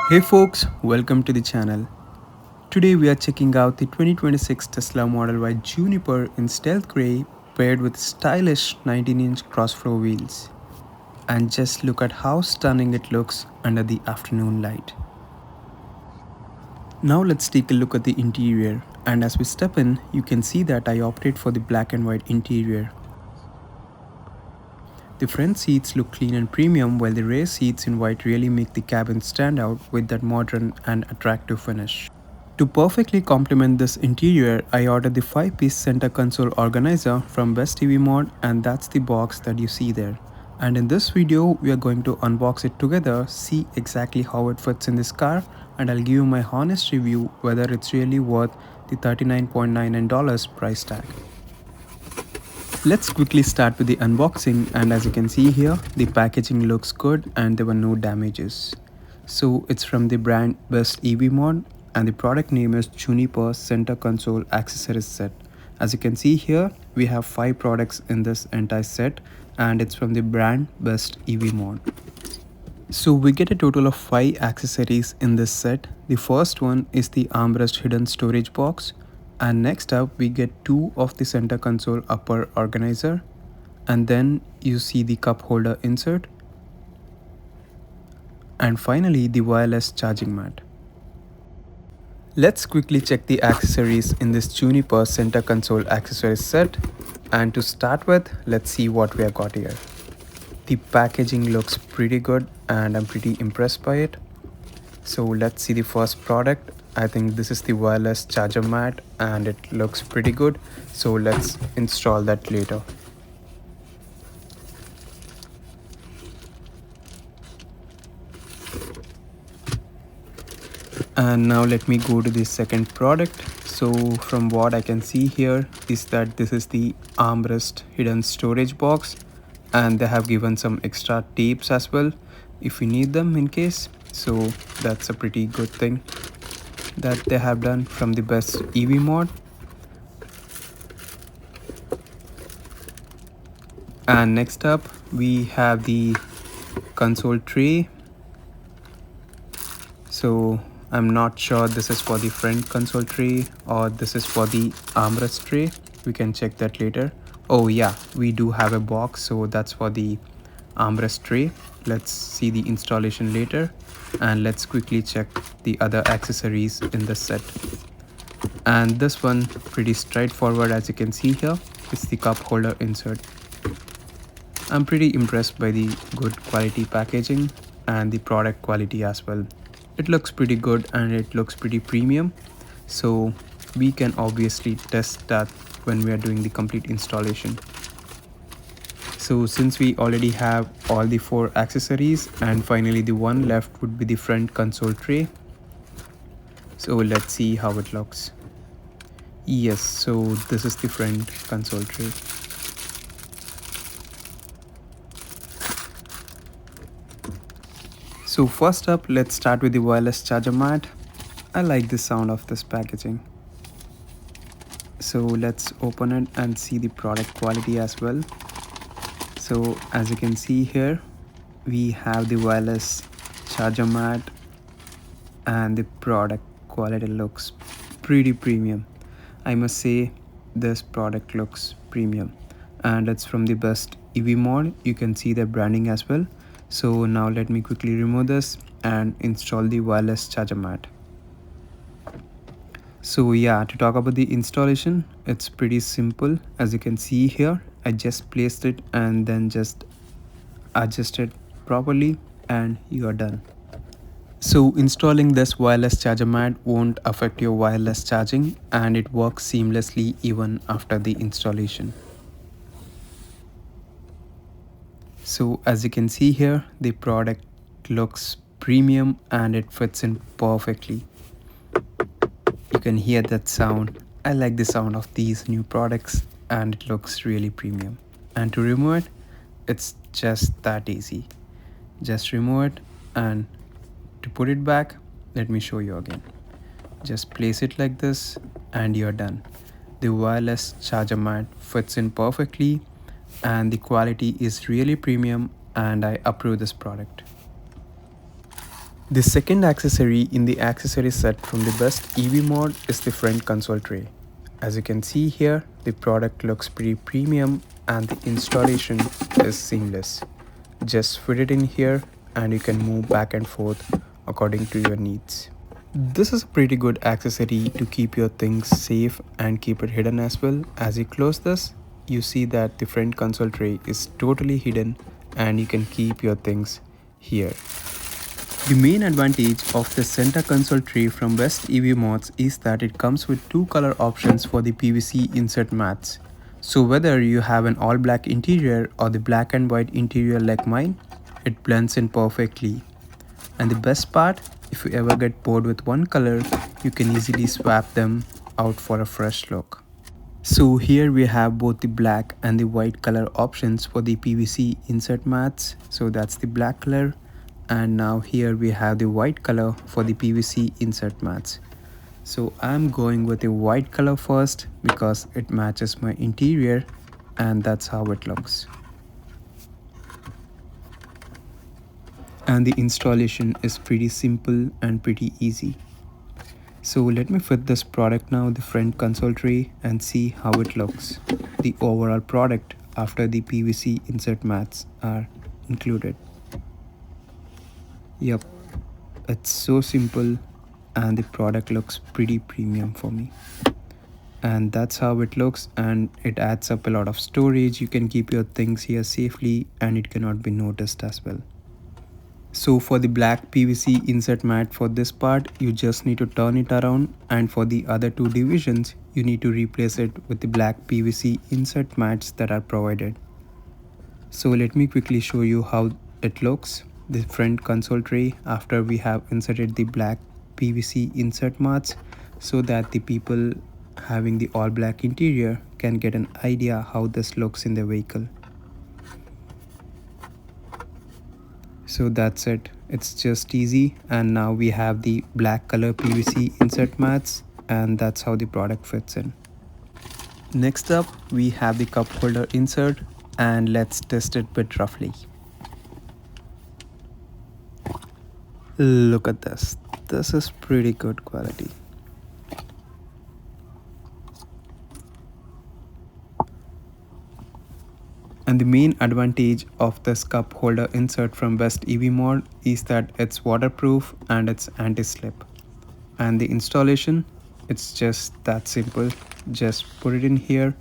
Hey folks, welcome to the channel. Today we are checking out the 2026 Tesla Model Y Juniper in stealth grey paired with stylish 19-inch crossflow wheels. And just look at how stunning it looks under the afternoon light. Now let's take a look at the interior, and as we step in, you can see that I opted for the black and white interior. The front seats look clean and premium, while the rear seats in white really make the cabin stand out with that modern and attractive finish. To perfectly complement this interior, I ordered the 5-piece center console organizer from BestEvMod, and that's the box that you see there. And in this video, we are going to unbox it together, see exactly how it fits in this car, and I'll give you my honest review whether it's really worth the $39.99 price tag. Let's quickly start with the unboxing, and as you can see here, the packaging looks good and there were no damages. So it's from the brand BestEvMod and the product name is Juniper Center Console Accessories Set. As you can see here, we have 5 products in this entire set and it's from the brand BestEvMod. So we get a total of 5 accessories in this set. The first one is the armrest hidden storage box. And next up we get 2 of the center console upper organizer, and then you see the cup holder insert, and finally the wireless charging mat. Let's quickly check the accessories in this Juniper center console accessories set, and to start with, let's see what we have got here. The packaging looks pretty good and I'm pretty impressed by it. So let's see the first product. I think this is the wireless charger mat and it looks pretty good. So let's install that later. And now let me go to the second product. So from what I can see here is that this is the armrest hidden storage box, and they have given some extra tapes as well if you need them in case. So that's a pretty good thing that they have done from the BestEvMod. And next up we have the console tray. So I'm not sure this is for the front console tray or this is for the armrest tray. We can check that later. Oh yeah, we do have a box, so that's for the armrest tray. Let's see the installation later, and let's quickly check the other accessories in the set. And this one pretty straightforward, as you can see here. It's the cup holder insert. I'm pretty impressed by the good quality packaging and the product quality as well. It looks pretty good and it looks pretty premium, so we can obviously test that when we are doing the complete installation. So since we already have all the 4 accessories, and finally the one left would be the front console tray. So let's see how it looks. Yes, so this is the front console tray. So first up, let's start with the wireless charger mat. I like the sound of this packaging. So let's open it and see the product quality as well. So as you can see here, we have the wireless charger mat and the product quality looks pretty premium. I must say this product looks premium, and it's from the BestEvMod. You can see the branding as well. So now let me quickly remove this and install the wireless charger mat. So yeah, to talk about the installation, it's pretty simple. As you can see here, I just placed it and then just adjust it properly and you are done. So installing this wireless charger mat won't affect your wireless charging, and it works seamlessly even after the installation. So as you can see here, the product looks premium and it fits in perfectly. You can hear that sound. I like the sound of these new products and it looks really premium. And to remove it, it's just that easy. Just remove it, and to put it back, let me show you again. Just place it like this and you're done. The wireless charger mat fits in perfectly and the quality is really premium, and I approve this product. The second accessory in the accessory set from the BestEvMod is the front console tray. As you can see here, the product looks pretty premium and the installation is seamless. Just fit it in here and you can move back and forth according to your needs. This is a pretty good accessory to keep your things safe and keep it hidden as well. As you close this, you see that the front console tray is totally hidden and you can keep your things here. The main advantage of the center console tray from BestEvMods is that it comes with two color options for the PVC insert mats. So whether you have an all black interior or the black and white interior like mine, it blends in perfectly. And the best part, if you ever get bored with one color, you can easily swap them out for a fresh look. So here we have both the black and the white color options for the PVC insert mats. So that's the black color. And now here we have the white color for the PVC insert mats. So I'm going with the white color first because it matches my interior and that's how it looks. And the installation is pretty simple and pretty easy. So let me fit this product now, the front console tray, and see how it looks. The overall product after the PVC insert mats are included. Yep, it's so simple and the product looks pretty premium for me. And that's how it looks, and it adds up a lot of storage. You can keep your things here safely and it cannot be noticed as well. So for the black PVC insert mat for this part, you just need to turn it around, and for the other two divisions, you need to replace it with the black PVC insert mats that are provided. So let me quickly show you how it looks. The front console tray after we have inserted the black PVC insert mats, so that the people having the all black interior can get an idea how this looks in the vehicle. So that's it, it's just easy. And now we have the black color PVC insert mats, and that's how the product fits in. Next up we have the cup holder insert, and let's test it bit roughly. Look at this, this is pretty good quality. And the main advantage of this cup holder insert from BestEvMod is that it's waterproof and it's anti-slip. And the installation, it's just that simple. Just put it in here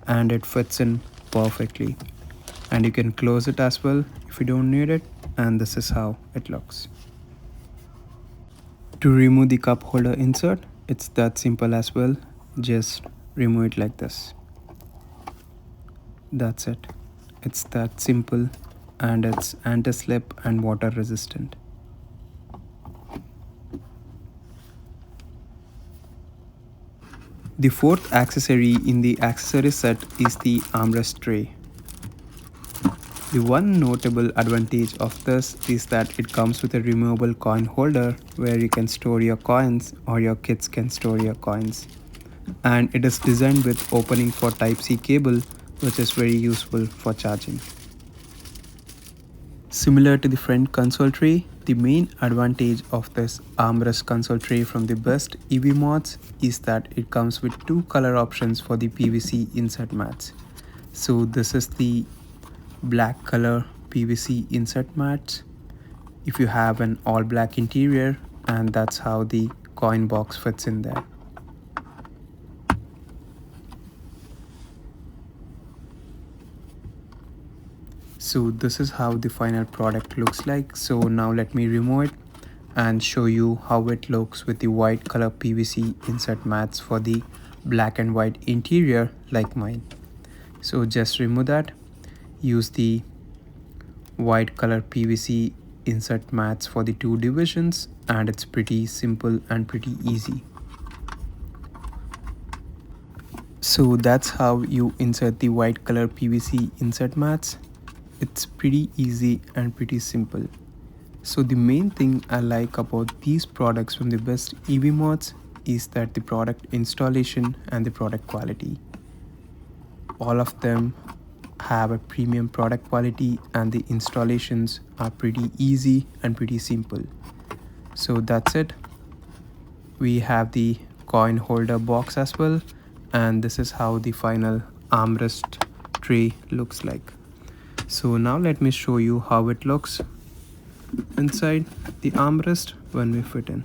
and it fits in perfectly. And you can close it as well if you don't need it, and this is how it looks. To remove the cup holder insert, it's that simple as well. Just remove it like this. That's it. It's that simple, and it's anti-slip and water resistant. The fourth accessory in the accessory set is the armrest tray. The one notable advantage of this is that it comes with a removable coin holder where you can store your coins, or your kids can store your coins. And it is designed with opening for Type-C cable, which is very useful for charging. Similar to the front console tray, the main advantage of this armrest console tray from the BestEvMods is that it comes with two color options for the PVC insert mats. So this is the black color PVC insert mats if you have an all black interior, and that's how the coin box fits in there. So this is how the final product looks like. So now let me remove it and show you how it looks with the white color PVC insert mats for the black and white interior like mine. So just remove that, use the white color PVC insert mats for the two divisions, and it's pretty simple and pretty easy. So that's how you insert the white color PVC insert mats. It's pretty easy and pretty simple. So the main thing I like about these products from the BestEvMods is that the product installation and the product quality. All of them have a premium product quality, and the installations are pretty easy and pretty simple. So that's it. We have the coin holder box as well, and this is how the final armrest tray looks like. So now let me show you how it looks inside the armrest when we fit in.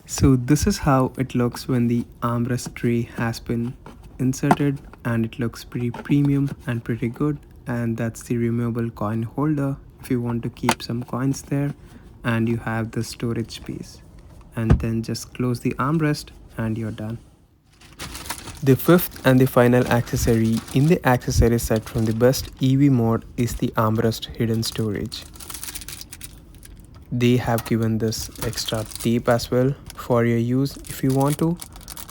So this is how it looks when the armrest tray has been inserted, and it looks pretty premium and pretty good. And that's the removable coin holder if you want to keep some coins there, and you have the storage space. And then just close the armrest and you're done. The fifth and the final accessory in the accessory set from the BestEvMod is the armrest hidden storage. They have given this extra tape as well for your use if you want to,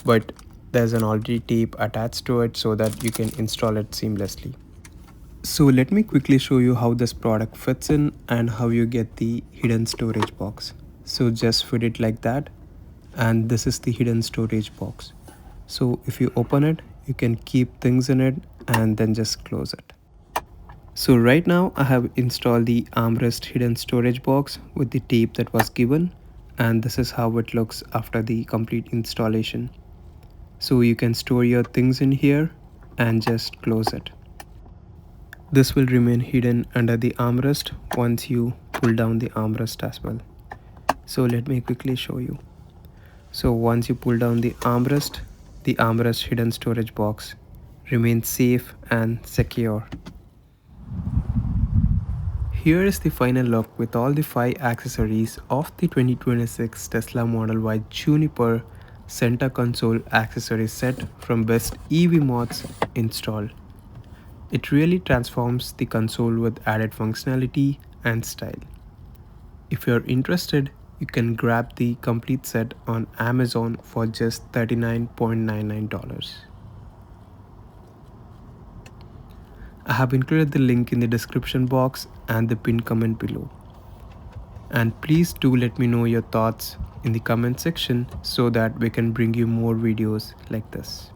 but there's an already tape attached to it so that you can install it seamlessly. So let me quickly show you how this product fits in and how you get the hidden storage box. So just fit it like that, and this is the hidden storage box. So if you open it, you can keep things in it and then just close it. So right now I have installed the armrest hidden storage box with the tape that was given, and this is how it looks after the complete installation. So you can store your things in here and just close it. This will remain hidden under the armrest once you pull down the armrest as well. So let me quickly show you. So once you pull down the armrest hidden storage box remains safe and secure. Here is the final look with all the 5 accessories of the 2026 Tesla Model Y Juniper center console accessory set from BestEvMods installed. It really transforms the console with added functionality and style. If you're interested, you can grab the complete set on Amazon for just $39.99. I have included the link in the description box and the pinned comment below. And please do let me know your thoughts in the comment section so that we can bring you more videos like this.